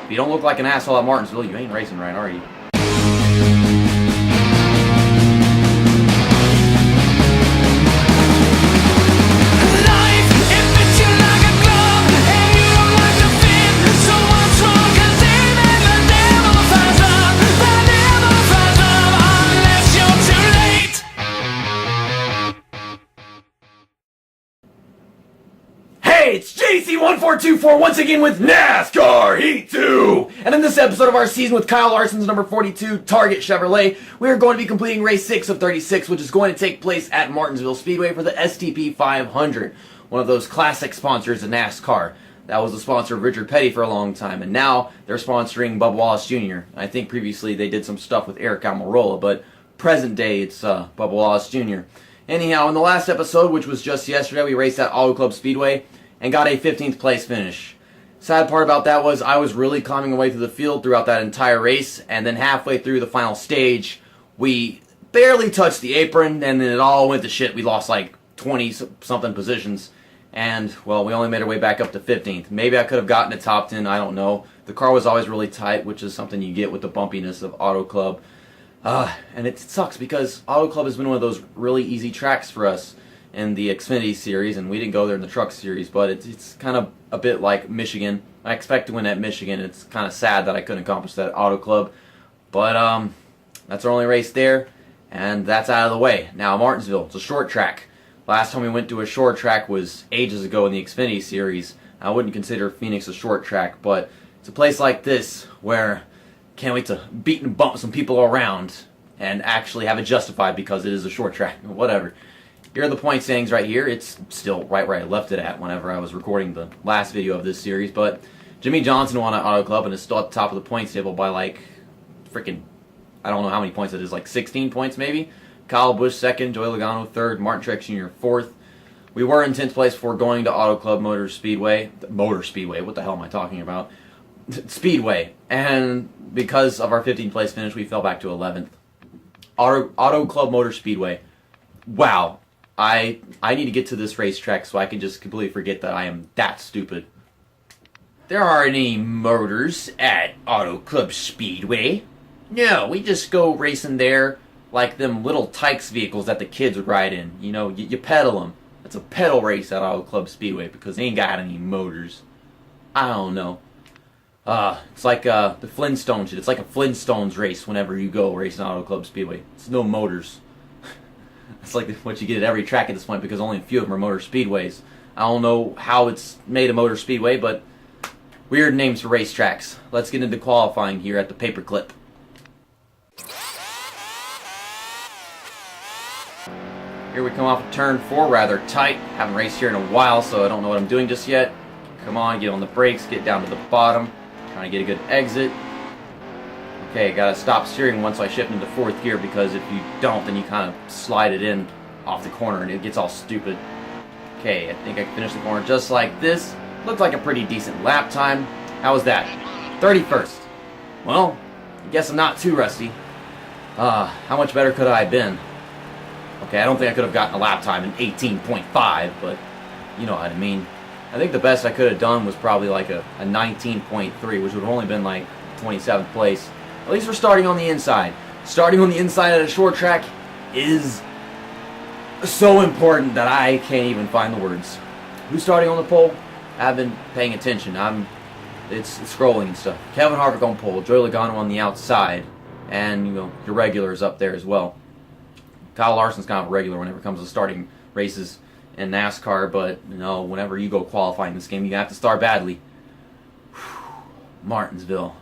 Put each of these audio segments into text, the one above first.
If you don't look like an asshole at Martinsville, you ain't racing right, are you? Hey, it's JC1424 once again with NASCAR Heat 2! And in this episode of our season with Kyle Larson's number 42 Target Chevrolet, we are going to be completing race 6 of 36, which is going to take place at Martinsville Speedway for the STP 500, one of those classic sponsors of NASCAR. That was the sponsor of Richard Petty for a long time, and now they're sponsoring Bubba Wallace Jr. I think previously they did some stuff with Eric Almirola, but present day it's Bubba Wallace Jr. Anyhow, in the last episode, which was just yesterday, we raced at Auto Club Speedway and got a 15th place finish. Sad part about that was I was really climbing away through the field throughout that entire race, and then halfway through the final stage, we barely touched the apron, and then it all went to shit. We lost like 20-something positions, and, well, we only made our way back up to 15th. Maybe I could have gotten a top 10, I don't know. The car was always really tight, which is something you get with the bumpiness of Auto Club. And it sucks because Auto Club has been one of those really easy tracks for us in the Xfinity series, and we didn't go there in the Truck series, but it's kind of a bit like Michigan. I expect to win at Michigan. It's kind of sad that I couldn't accomplish that at Auto Club, but that's our only race there, and that's out of the way. Now Martinsville, it's a short track. Last time we went to a short track was ages ago in the Xfinity series. I wouldn't consider Phoenix a short track, but it's a place like this where can't wait to beat and bump some people around and actually have it justified because it is a short track. Whatever. Here are the point standings right here. It's still right where I left it at whenever I was recording the last video of this series, but Jimmy Johnson won at Auto Club and is still at the top of the points table by like freaking, I don't know how many points it is, like 16 points maybe. Kyle Busch second, Joey Logano third, Martin Truex Jr. fourth. We were in 10th place before going to Auto Club Motor Speedway, what the hell am I talking about? Speedway, and because of our 15th place finish, we fell back to 11th. Auto Club Motor Speedway. Wow. I need to get to this racetrack so I can just completely forget that I am that stupid. There aren't any motors at Auto Club Speedway. No, we just go racing there like them little Tykes vehicles that the kids would ride in. You know, you pedal them. It's a pedal race at Auto Club Speedway because they ain't got any motors. I don't know. It's like the Flintstones shit. It's like a Flintstones race whenever you go racing Auto Club Speedway. It's no motors. It's like what you get at every track at this point because only a few of them are motor speedways. I don't know how it's made a motor speedway, but weird names for racetracks. Let's get into qualifying here at the paperclip. Here we come off of turn 4, rather tight. Haven't raced here in a while, so I don't know what I'm doing just yet. Come on, get on the brakes, get down to the bottom. Trying to get a good exit. Okay, gotta stop steering once I shift into 4th gear because if you don't, then you kind of slide it in off the corner and it gets all stupid. Okay, I think I can finish the corner just like this. Looked like a pretty decent lap time. How was that? 31st. Well, I guess I'm not too rusty. How much better could I have been? Okay, I don't think I could have gotten a lap time in 18.5, but you know what I mean. I think the best I could have done was probably like a 19.3, which would have only been like 27th place. At least we're starting on the inside. Starting on the inside at a short track is so important that I can't even find the words. Who's starting on the pole? I've been paying attention. It's scrolling and stuff. Kevin Harvick on pole, Joey Logano on the outside, and you know your regulars up there as well. Kyle Larson's kind of a regular whenever it comes to starting races in NASCAR, but you know whenever you go qualifying this game, you have to start badly. Martinsville.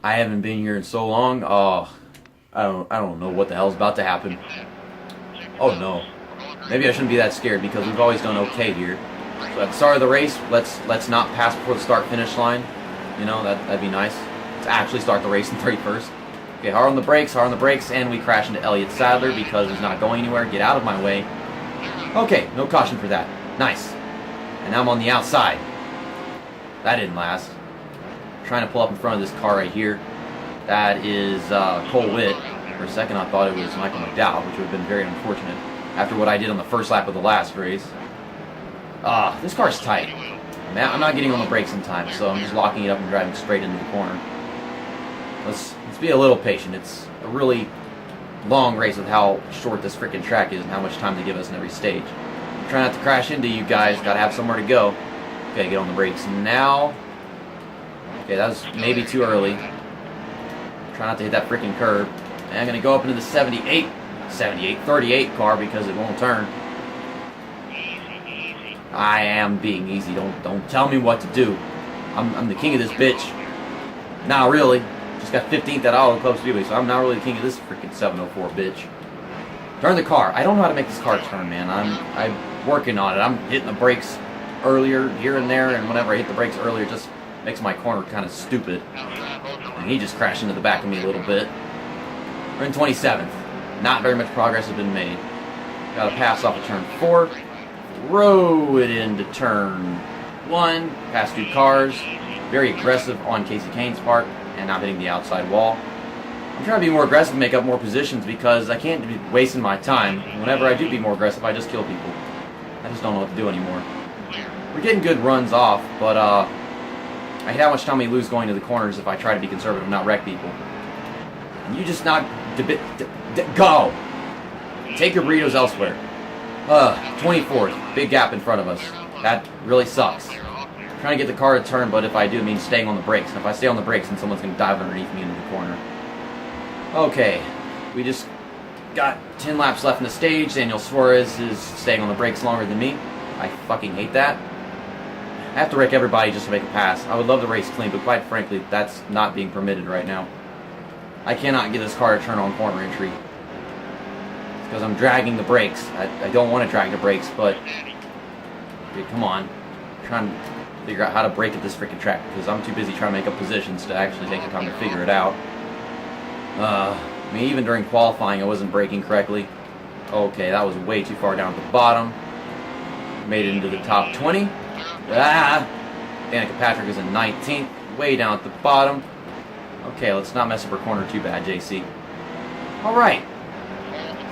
I haven't been here in so long. Oh, I don't know what the hell's about to happen. Oh no. Maybe I shouldn't be that scared because we've always done okay here. So at the start of the race, let's not pass before the start finish line. You know, that'd be nice. Let's actually start the race in 31st. Okay, hard on the brakes, and we crash into Elliott Sadler because he's not going anywhere. Get out of my way. Okay, no caution for that. Nice. And now I'm on the outside. That didn't last. Trying to pull up in front of this car right here. That is Cole Witt. For a second I thought it was Michael McDowell, which would have been very unfortunate after what I did on the first lap of the last race. This car's tight. I'm not getting on the brakes in time, so I'm just locking it up and driving straight into the corner. Let's be a little patient. It's a really long race with how short this freaking track is and how much time they give us in every stage. Try not to crash into you guys. Gotta have somewhere to go. Okay, get on the brakes now. Okay, that was maybe too early. Try not to hit that freaking curb. And I'm gonna go up into the 38 car because it won't turn. I am being easy. Don't tell me what to do. I'm the king of this bitch. Not really. Just got 15th at Auto Club Speedway, so I'm not really the king of this freaking 704 bitch. Turn the car. I don't know how to make this car turn, man. I'm working on it. I'm hitting the brakes earlier here and there, and whenever I hit the brakes earlier, it just makes my corner kind of stupid. And he just crashed into the back of me a little bit. We're in 27th. Not very much progress has been made. Got to pass off of turn 4. Throw it into turn 1. Past 2 cars. Very aggressive on Casey Kane's part, and not hitting the outside wall. I'm trying to be more aggressive and make up more positions because I can't be wasting my time. Whenever I do be more aggressive, I just kill people. I just don't know what to do anymore. We're getting good runs off, but I hate how much time we lose going to the corners if I try to be conservative and not wreck people. And you just not go. Take your burritos elsewhere. 24th, big gap in front of us. That really sucks. I'm trying to get the car to turn, but if I do, it means staying on the brakes. And if I stay on the brakes, then someone's going to dive underneath me into the corner. Okay, we just got 10 laps left in the stage. Daniel Suarez is staying on the brakes longer than me. I fucking hate that. I have to wreck everybody just to make a pass. I would love to race clean, but quite frankly, that's not being permitted right now. I cannot get this car to turn on corner entry. It's because I'm dragging the brakes. I don't want to drag the brakes, but okay, come on. I'm trying to figure out how to brake at this freaking track because I'm too busy trying to make up positions to actually take the time to figure it out. I mean, even during qualifying, I wasn't braking correctly. Okay, that was way too far down at the bottom. Made it into the top 20. Danica Patrick is in 19th, way down at the bottom. Okay, let's not mess up her corner too bad, JC. Alright.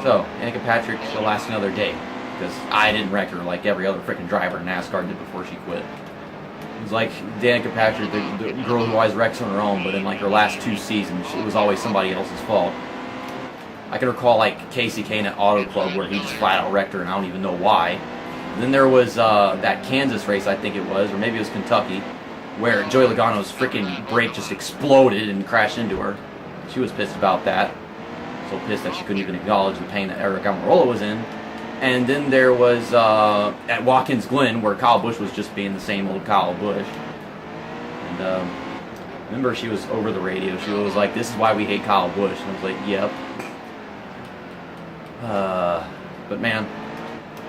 So, Danica Patrick, she'll last another day. Because I didn't wreck her like every other freaking driver in NASCAR did before she quit. It was like Danica Patrick, the girl who always wrecks on her own, but in like her last 2 seasons, it was always somebody else's fault. I can recall like Casey Kane at Auto Club where he just flat out wrecked her and I don't even know why. And then there was that Kansas race, I think it was, or maybe it was Kentucky, where Joey Logano's freaking brake just exploded and crashed into her. She was pissed about that. So pissed that she couldn't even acknowledge the pain that Eric Almirola was in. And then there was at Watkins Glen where Kyle Busch was just being the same old Kyle Busch. And remember she was over the radio. She was like, "This is why we hate Kyle Busch." And I was like, "Yep." But man,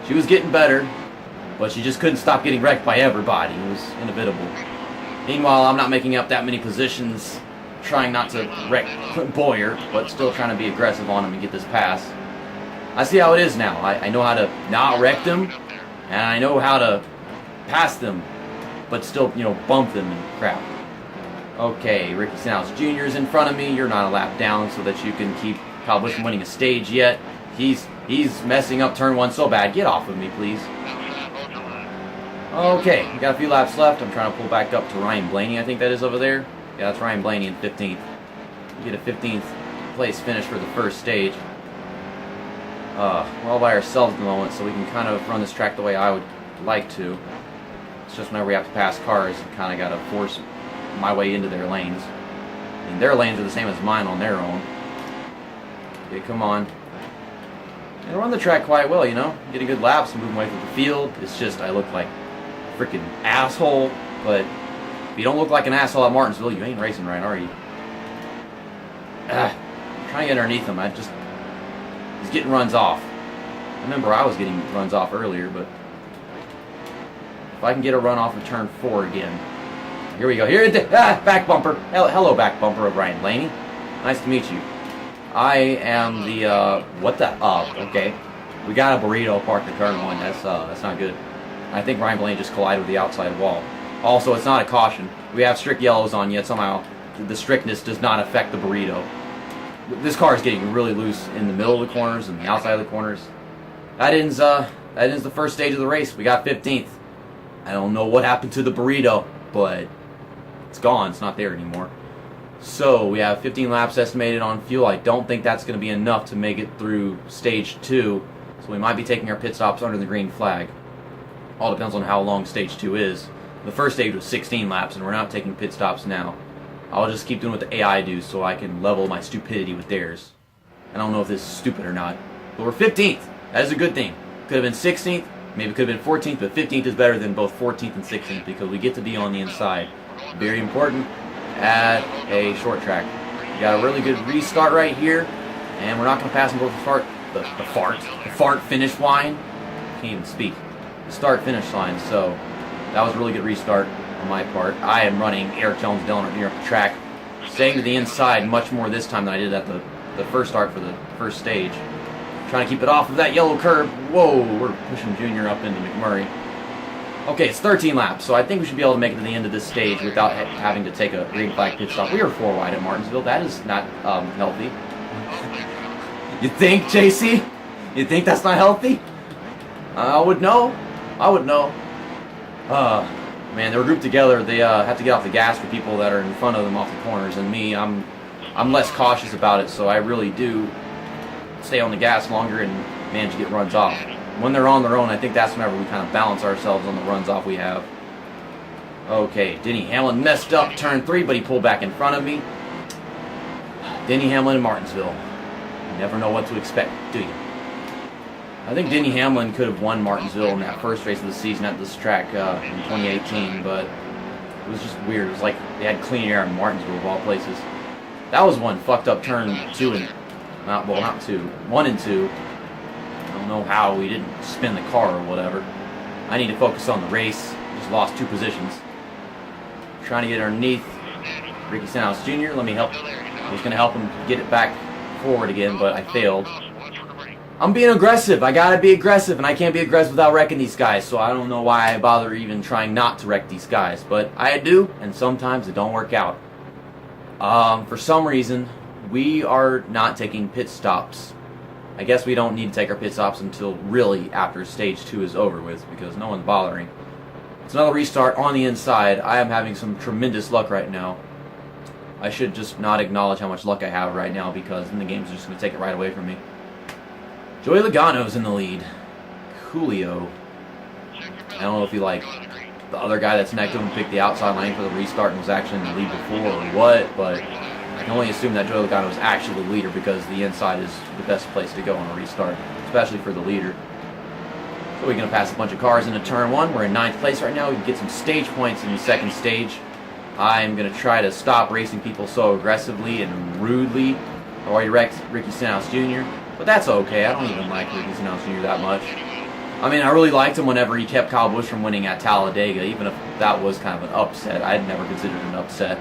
she was getting better, but she just couldn't stop getting wrecked by everybody. It was inevitable. Meanwhile, I'm not making up that many positions, trying not to wreck Boyer, but still trying to be aggressive on him and get this pass. I see how it is now. I know how to not wreck them, and I know how to pass them, but still, you know, bump them and crap. Okay, Ricky Stenhouse Jr. is in front of me. You're not a lap down so that you can keep Kyle Busch from winning a stage yet. He's messing up turn 1 so bad. Get off of me, please. Okay, we got a few laps left. I'm trying to pull back up to Ryan Blaney, I think that is over there. Yeah, that's Ryan Blaney in 15th. We get a 15th place finish for the first stage. We're all by ourselves at the moment, so we can kind of run this track the way I would like to. It's just whenever we have to pass cars, I kind of got to force my way into their lanes. And their lanes are the same as mine on their own. Okay, come on. And I run the track quite well, you know. Getting good laps and moving away from the field. It's just I look like a freaking asshole. But if you don't look like an asshole at Martinsville, you ain't racing right, are you? I'm trying to get underneath him. He's getting runs off. I remember I was getting runs off earlier, but if I can get a run off of turn 4 again. Here we go. Here, back bumper. Hello, back bumper of Ryan Blaney. Nice to meet you. I am the, okay. We got a burrito parked in turn 1. That's not good. I think Ryan Blaney just collided with the outside wall. Also, it's not a caution. We have strict yellows on, yet somehow the strictness does not affect the burrito. This car is getting really loose in the middle of the corners and the outside of the corners. That ends the first stage of the race. We got 15th. I don't know what happened to the burrito, but it's gone. It's not there anymore. So we have 15 laps estimated on fuel. I don't think that's going to be enough to make it through stage 2. So we might be taking our pit stops under the green flag. All depends on how long stage 2 is. The first stage was 16 laps, and we're not taking pit stops now. I'll just keep doing what the AI do so I can level my stupidity with theirs. I don't know if this is stupid or not. But we're 15th. That is a good thing. Could have been 16th, maybe could have been 14th, but 15th is better than both 14th and 16th because we get to be on the inside. Very important at a short track. We got a really good restart right here, and we're not going to pass them both the fart finish line. Can't even speak. The start finish line. So that was a really good restart on my part. I am running Eric Jones Dillon near the track, staying to the inside much more this time than I did at the first start for the first stage. Trying to keep it off of that yellow curb. Whoa, we're pushing Junior up into McMurray. Okay, it's 13 laps, so I think we should be able to make it to the end of this stage without having to take a green flag pit stop. We are 4 wide at Martinsville. That is not healthy. You think, JC? You think that's not healthy? I would know. I would know. Man, they were grouped together. They have to get off the gas for people that are in front of them off the corners, and me, I'm less cautious about it, so I really do stay on the gas longer and manage to get runs off. When they're on their own, I think that's whenever we kind of balance ourselves on the runs off we have. Okay, Denny Hamlin messed up turn 3, but he pulled back in front of me. Denny Hamlin in Martinsville. You never know what to expect, do you? I think Denny Hamlin could have won Martinsville in that first race of the season at this track in 2018, but it was just weird. It was like they had clean air in Martinsville of all places. That was one fucked up turn 2 and not 2, 1 and 2. I don't know how we didn't spin the car or whatever. I need to focus on the race. Just lost 2 positions. Trying to get underneath Ricky Stenhouse Jr. Let me help. I was going to help him get it back forward again, but I failed. I'm being aggressive. I gotta be aggressive, and I can't be aggressive without wrecking these guys, so I don't know why I bother even trying not to wreck these guys, but I do, and sometimes it don't work out. For some reason, we are not taking pit stops. I guess we don't need to take our pit stops until really after stage 2 is over with, because no one's bothering. It's another restart on the inside. I am having some tremendous luck right now. I should just not acknowledge how much luck I have right now, because then the game's just going to take it right away from me. Joey Logano's in the lead. Julio. I don't know if he, like, the other guy that's next to him picked the outside lane for the restart and was actually in the lead before or what, but I can only assume that Joey Logano is actually the leader because the inside is the best place to go on a restart, especially for the leader. So we're going to pass a bunch of cars into turn 1. We're in 9th place right now. We can get some stage points in the second stage. I'm going to try to stop racing people so aggressively and rudely. I already wrecked Ricky Stenhouse Jr., but that's okay. I don't even like Ricky Stenhouse Jr. that much. I mean, I really liked him whenever he kept Kyle Busch from winning at Talladega, even if that was kind of an upset. I'd never considered it an upset.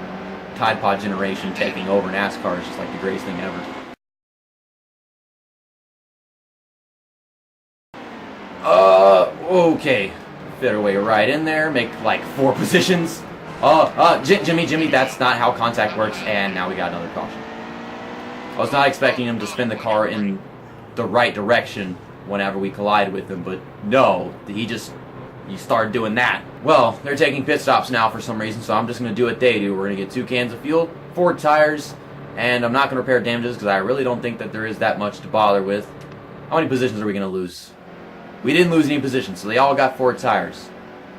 Tide Pod generation taking over NASCAR is just like the greatest thing ever. Okay. Fit our way right in there, make like 4 positions. Jimmy, that's not how contact works, and now we got another caution. I was not expecting him to spin the car in the right direction whenever we collide with him, but no, he started doing that. Well, they're taking pit stops now for some reason, so I'm just going to do what they do. We're going to get 2 cans of fuel, 4 tires, and I'm not going to repair damages because I really don't think that there is that much to bother with. How many positions are we going to lose? We didn't lose any positions, so they all got 4 tires.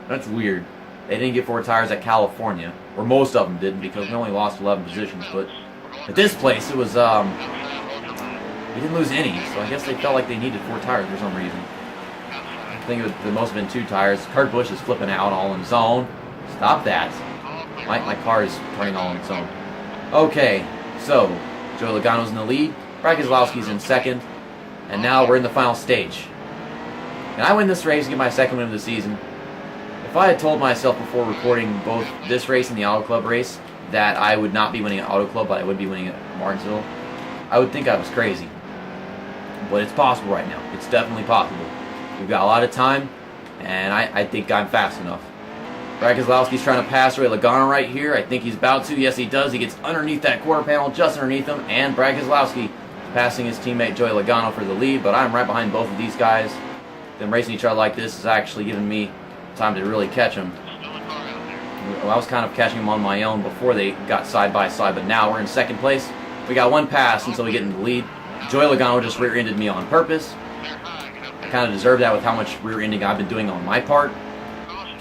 That's weird. They didn't get 4 tires at California, or most of them didn't because we only lost 11 positions, but at this place, it was, we didn't lose any, so I guess they felt like they needed 4 tires for some reason. I think it must have been 2 tires. Kurt Busch is flipping out all in his own. Stop that. My car is turning all on its own. Okay, so Joey Logano's in the lead. Brad Keselowski's in second. And now we're in the final stage. Can I win this race and get my second win of the season? If I had told myself before recording both this race and the Auto Club race that I would not be winning at Auto Club, but I would be winning at Martinsville, I would think I was crazy. But it's possible right now. It's definitely possible. We've got a lot of time, and I think I'm fast enough. Brad Keselowski's trying to pass Joey Logano right here. I think he's about to. Yes, he does. He gets underneath that quarter panel, just underneath him, and Brad Keselowski is passing his teammate Joey Logano for the lead, but I'm right behind both of these guys. Them racing each other like this is actually giving me time to really catch him. Well, I was kind of catching him on my own before they got side by side, but now we're in second place. We got one pass until we get in the lead. Joey Logano just rear-ended me on purpose. I kind of deserve that with how much rear-ending I've been doing on my part.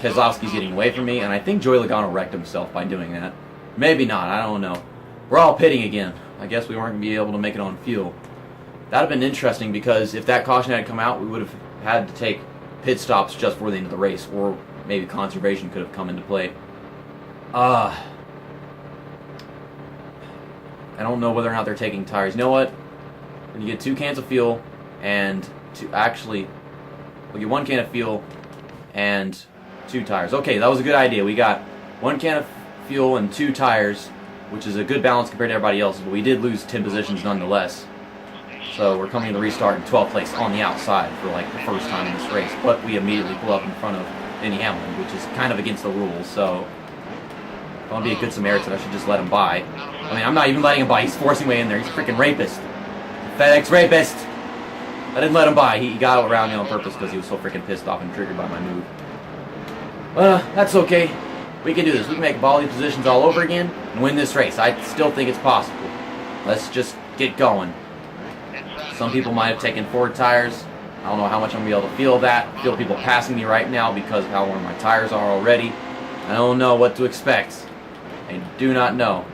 Keselowski's getting away from me, and I think Joey Logano wrecked himself by doing that. Maybe not, I don't know. We're all pitting again. I guess we weren't going to be able to make it on fuel. That would have been interesting because if that caution had come out, we would have had to take pit stops just before the end of the race, or maybe conservation could have come into play. I don't know whether or not they're taking tires. You know what? When you get 2 cans of fuel and we'll get 1 can of fuel and 2 tires. Okay, that was a good idea. We got 1 can of fuel and 2 tires, which is a good balance compared to everybody else's, but we did lose 10 positions nonetheless. So we're coming to the restart in 12th place on the outside for like the first time in this race, but we immediately pull up in front of Denny Hamlin, which is kind of against the rules, so if I want to be a good Samaritan, I should just let him by. I mean, I'm not even letting him by. He's forcing me in there. He's a freaking rapist. FedEx rapist. I didn't let him by. He got around me on purpose because he was so freaking pissed off and triggered by my move. That's okay. We can do this. We can make ball positions all over again and win this race. I still think it's possible. Let's just get going. Some people might have taken 4 tires. I don't know how much I'm going to be able to feel that. I feel people passing me right now because of how warm my tires are already. I don't know what to expect. I do not know.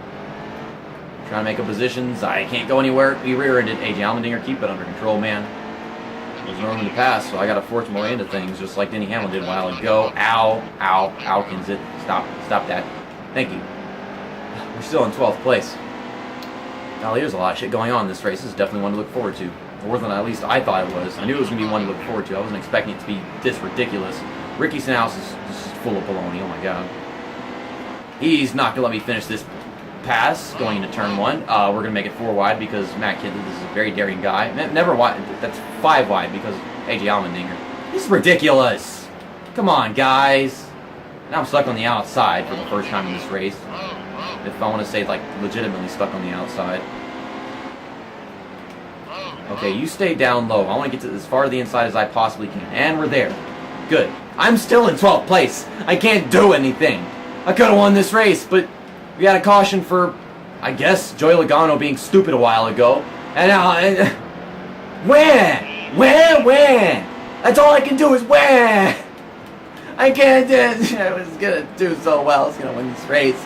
I'm trying to make up positions. I can't go anywhere. We rear-ended AJ Allmendinger. Keep it under control, man. There's no room to pass, so I got to force my way into things just like Denny Hamlin did a while ago. Ow. Ow. Owkins it. Stop. Stop that. Thank you. We're still in 12th place. Golly, there's a lot of shit going on in this race. This is definitely one to look forward to. More than at least I thought it was. I knew it was going to be one to look forward to. I wasn't expecting it to be this ridiculous. Ricky Stenhouse is just full of baloney. Oh my god. He's not going to let me finish this pass going into turn 1. We're going to make it 4 wide because Matt Kidley is a very daring guy. Never wide. That's 5 wide because AJ Allmendinger. This is ridiculous. Come on, guys. Now I'm stuck on the outside for the first time in this race. If I want to say, like, legitimately stuck on the outside. Okay, you stay down low. I want to get to as far to the inside as I possibly can. And we're there. Good. I'm still in 12th place. I can't do anything. I could have won this race, but we had a caution for, I guess, Joey Logano being stupid a while ago. And now, when? That's all I can do is when. I can't do it. I was going to do so well. I was going to win this race.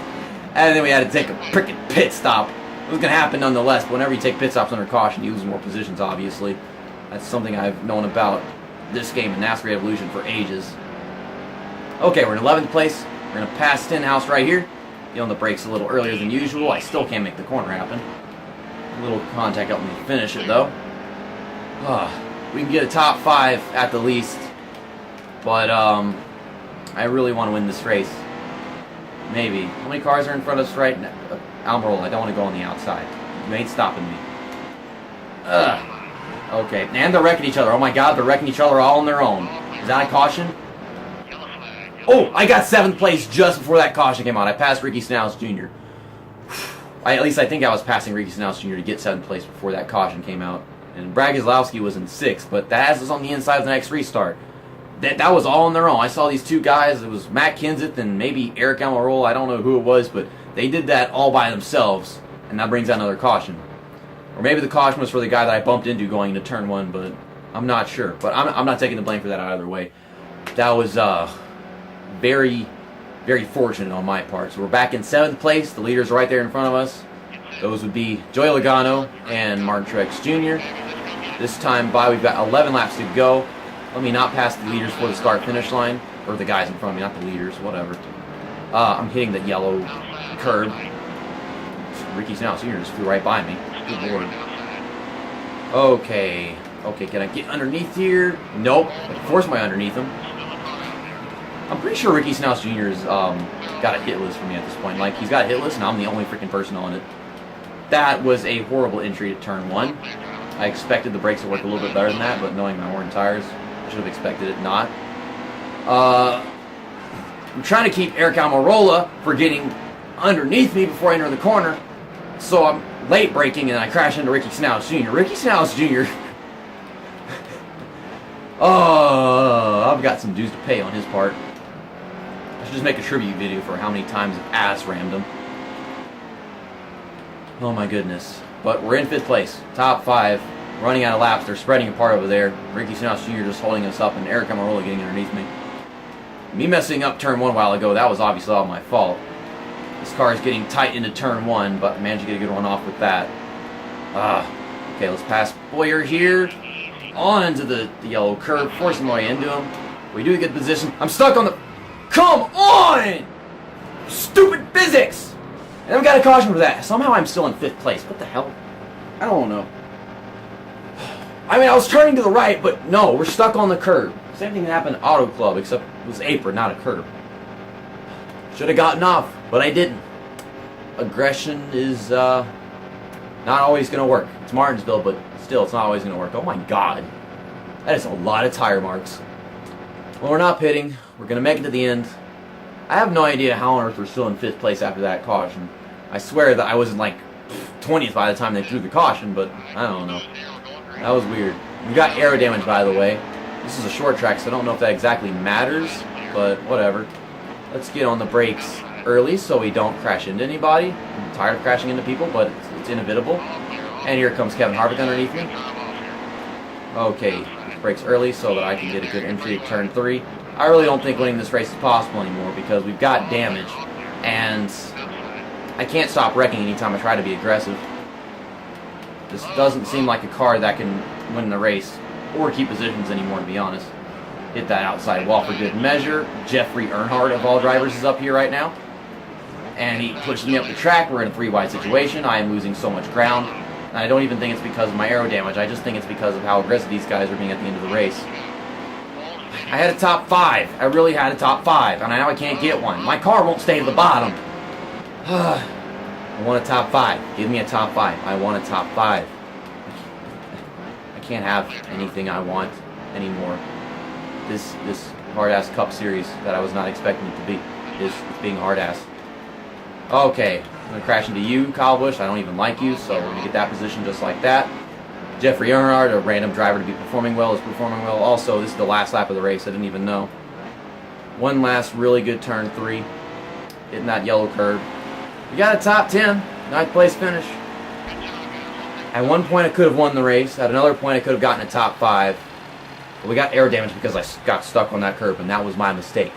And then we had to take a freaking pit stop. It was going to happen nonetheless, but whenever you take pit stops under caution, you lose more positions, obviously. That's something I've known about this game in NASCAR Evolution for ages. Okay, we're in 11th place. We're going to pass Stenhouse right here. Get on the brakes a little earlier than usual. I still can't make the corner happen. A little contact helped me finish it, though. We can get a top 5 at the least. But, I really want to win this race. Maybe. How many cars are in front of us right now? Almirola, I don't want to go on the outside. You ain't stopping me. Okay, and they're wrecking each other. Oh my god, they're wrecking each other all on their own. Is that a caution? Oh, I got 7th place just before that caution came out. I passed Ricky Stenhouse Jr. At least I think I was passing Ricky Stenhouse Jr. to get 7th place before that caution came out. And Brad Keselowski was in 6th, but that has us on the inside of the next restart. That was all on their own. I saw these 2 guys. It was Matt Kenseth and maybe Eric Almirola. I don't know who it was, but they did that all by themselves, and that brings out another caution. Or maybe the caution was for the guy that I bumped into going into turn 1, but I'm not sure. But I'm not taking the blame for that either way. That was very, very fortunate on my part. So we're back in 7th place. The leaders are right there in front of us. Those would be Joey Logano and Martin Truex Jr. This time by, we've got 11 laps to go. Let me not pass the leaders for the start-finish line. Or the guys in front of me, not the leaders, whatever. I'm hitting the yellow curb. Ricky Stenhouse Jr. just flew right by me. Good lord. Okay. Okay, can I get underneath here? Nope. I can force my underneath him. I'm pretty sure Ricky Stenhouse Jr. has got a hit list for me at this point. Like, he's got a hit list, and I'm the only freaking person on it. That was a horrible entry to turn 1. I expected the brakes to work a little bit better than that, but knowing my worn tires, I should have expected it not. I'm trying to keep Eric Almirola for getting underneath me before I enter the corner, so I'm late braking and I crash into Ricky Stenhouse Jr. Ricky Stenhouse Jr. Oh, I've got some dues to pay on his part. should just make a tribute video for how many times I've ass rammed him. Oh my goodness. But we're in 5th place. Top 5. Running out of laps. They're spreading apart over there. Ricky Stenhouse Jr. just holding us up, and Eric Amarola getting underneath me. Me messing up turn 1 a while ago, that was obviously all my fault. This car is getting tight into turn 1, but I managed to get a good one off with that. Okay, let's pass Boyer here. On into the yellow curb, forcing my way into him. We do get position. I'm stuck on the... Come on! Stupid physics! And then we got a caution for that. Somehow I'm still in 5th place. What the hell? I don't know. I mean, I was turning to the right, but no, we're stuck on the curb. Same thing happened at Auto Club, except it was apron, not a curb. Should have gotten off, but I didn't. Aggression is not always going to work. It's Martinsville, but still, it's not always going to work. Oh my god. That is a lot of tire marks. Well, we're not pitting. We're going to make it to the end. I have no idea how on earth we're still in 5th place after that caution. I swear that I was in like 20th by the time they threw the caution, but I don't know. That was weird. We got aero damage, by the way. This is a short track, so I don't know if that exactly matters, but whatever. Let's get on the brakes early so we don't crash into anybody. I'm tired of crashing into people, but it's inevitable. And here comes Kevin Harvick underneath me. Okay, brakes early so that I can get a good entry at turn 3. I really don't think winning this race is possible anymore because we've got damage, and I can't stop wrecking anytime I try to be aggressive. This doesn't seem like a car that can win the race or keep positions anymore, to be honest. Hit that outside wall for good measure. Jeffrey Earnhardt, of all drivers, is up here right now. And he pushes me up the track. We're in a 3-wide situation. I am losing so much ground. And I don't even think it's because of my aero damage. I just think it's because of how aggressive these guys are being at the end of the race. I had a top 5. I really had a top 5. And now I can't get one. My car won't stay at the bottom. I want a top 5. Give me a top 5. I want a top 5. I can't have anything I want anymore. This hard-ass Cup Series that I was not expecting it to be is being hard-ass. Okay, I'm going to crash into you, Kyle Busch. I don't even like you, so we're going to get that position just like that. Jeffrey Earnhardt, a random driver to be performing well, is performing well. Also, this is the last lap of the race. I didn't even know. One last really good turn 3. Hitting that yellow curb. We got a top 10. 9th place finish. At one point, I could have won the race. At another point, I could have gotten a top 5. But we got air damage because I got stuck on that curb, and that was my mistake.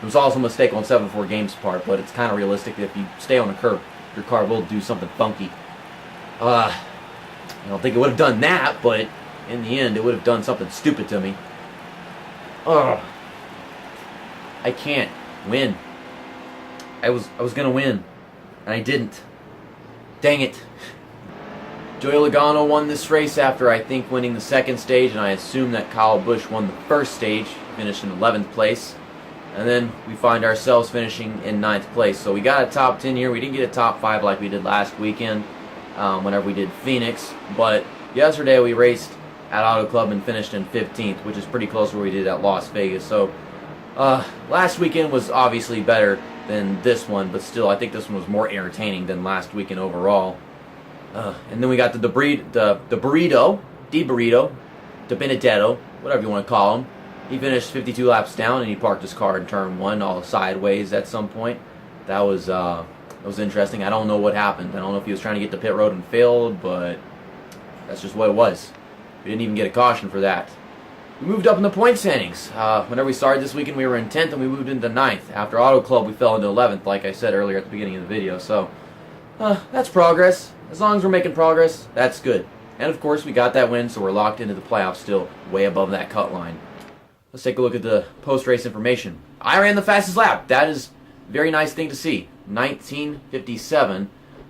It was also a mistake on 7-4 Games' part, but it's kind of realistic that if you stay on the curb, your car will do something funky. I don't think it would have done that, but in the end, it would have done something stupid to me. I can't win. I was gonna win, and I didn't. Dang it. Joey Logano won this race after, I think, winning the 2nd stage, and I assume that Kyle Busch won the 1st stage, finished in 11th place. And then we find ourselves finishing in 9th place. So we got a top 10 here. We didn't get a top 5 like we did last weekend whenever we did Phoenix. But yesterday we raced at Auto Club and finished in 15th, which is pretty close to where we did at Las Vegas. So last weekend was obviously better than this one, but still I think this one was more entertaining than last weekend overall. And then we got the burrito, De Benedetto, whatever you want to call him. He finished 52 laps down, and he parked his car in turn 1 all sideways at some point. That was interesting. I don't know what happened. I don't know if he was trying to get to pit road and failed, but that's just what it was. We didn't even get a caution for that. We moved up in the point standings. Whenever we started this weekend, we were in 10th, and we moved into 9th. After Auto Club, we fell into 11th, like I said earlier at the beginning of the video. So, that's progress. As long as we're making progress, that's good. And, of course, we got that win, so we're locked into the playoffs still, way above that cut line. Let's take a look at the post-race information. I ran the fastest lap. That is a very nice thing to see. 19:57.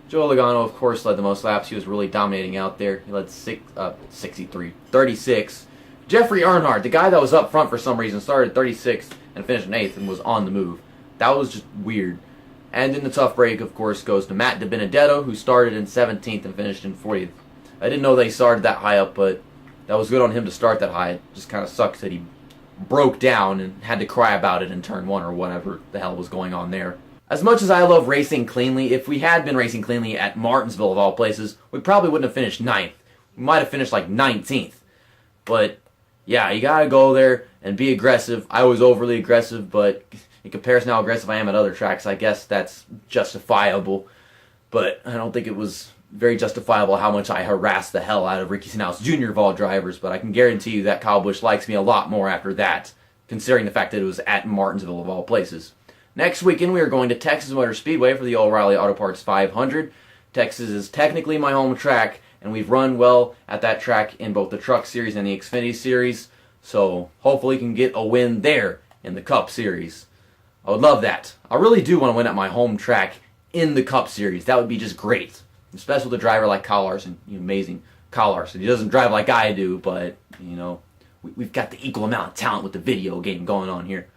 Joe Logano, of course, led the most laps. He was really dominating out there. He led 36. Jeffrey Earnhardt, the guy that was up front for some reason, started 36th and finished in 8th and was on the move. That was just weird. And in the tough break, of course, goes to Matt De Benedetto, who started in 17th and finished in 40th. I didn't know they started that high up, but that was good on him to start that high. It just kind of sucks that he broke down and had to cry about it in turn 1 or whatever the hell was going on there. As much as I love racing cleanly, if we had been racing cleanly at Martinsville of all places, we probably wouldn't have finished 9th. We might have finished like 19th. But yeah, you gotta go there and be aggressive. I was overly aggressive, but in comparison to how aggressive I am at other tracks, I guess that's justifiable. But I don't think it was very justifiable how much I harassed the hell out of Ricky Stenhouse Jr. of all drivers. But I can guarantee you that Kyle Busch likes me a lot more after that, considering the fact that it was at Martinsville of all places. Next weekend, we are going to Texas Motor Speedway for the O'Reilly Auto Parts 500. Texas is technically my home track, and we've run well at that track in both the Truck Series and the Xfinity Series, so hopefully we can get a win there in the Cup Series. I would love that. I really do want to win at my home track in the Cup Series. That would be just great, especially with a driver like Kyle Larson. Amazing Kyle Larson. He doesn't drive like I do, but, we've got the equal amount of talent with the video game going on here.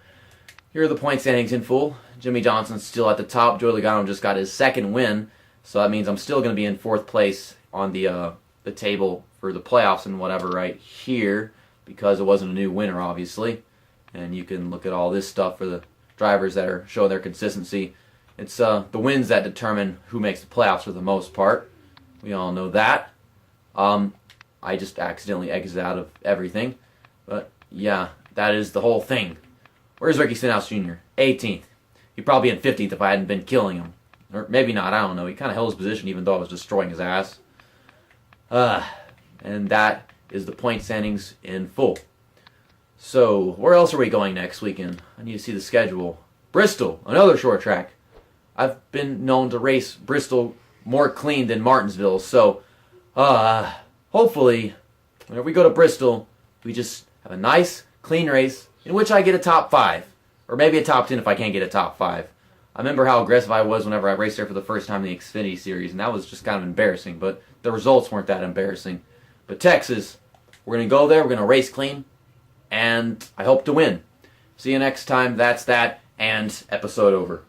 Here are the point standings in full. Jimmy Johnson's still at the top. Joey Logano just got his second win, so that means I'm still going to be in fourth place on the table for the playoffs and whatever right here, because it wasn't a new winner, obviously. And you can look at all this stuff for the drivers that are showing their consistency. It's the wins that determine who makes the playoffs for the most part. We all know that. I just accidentally exited out of everything. But yeah, that is the whole thing. Where's Ricky Stenhouse Jr.? 18th. He'd probably be in 15th if I hadn't been killing him. Or maybe not, I don't know. He kind of held his position even though I was destroying his ass. And that is the point standings in full. So, where else are we going next weekend? I need to see the schedule. Bristol, another short track. I've been known to race Bristol more clean than Martinsville, so hopefully, whenever we go to Bristol, we just have a nice, clean race in which I get a top 5. Or maybe a top 10 if I can't get a top 5. I remember how aggressive I was whenever I raced there for the first time in the Xfinity Series, and that was just kind of embarrassing, but the results weren't that embarrassing. But Texas, we're going to go there, we're going to race clean, and I hope to win. See you next time. That's that, and episode over.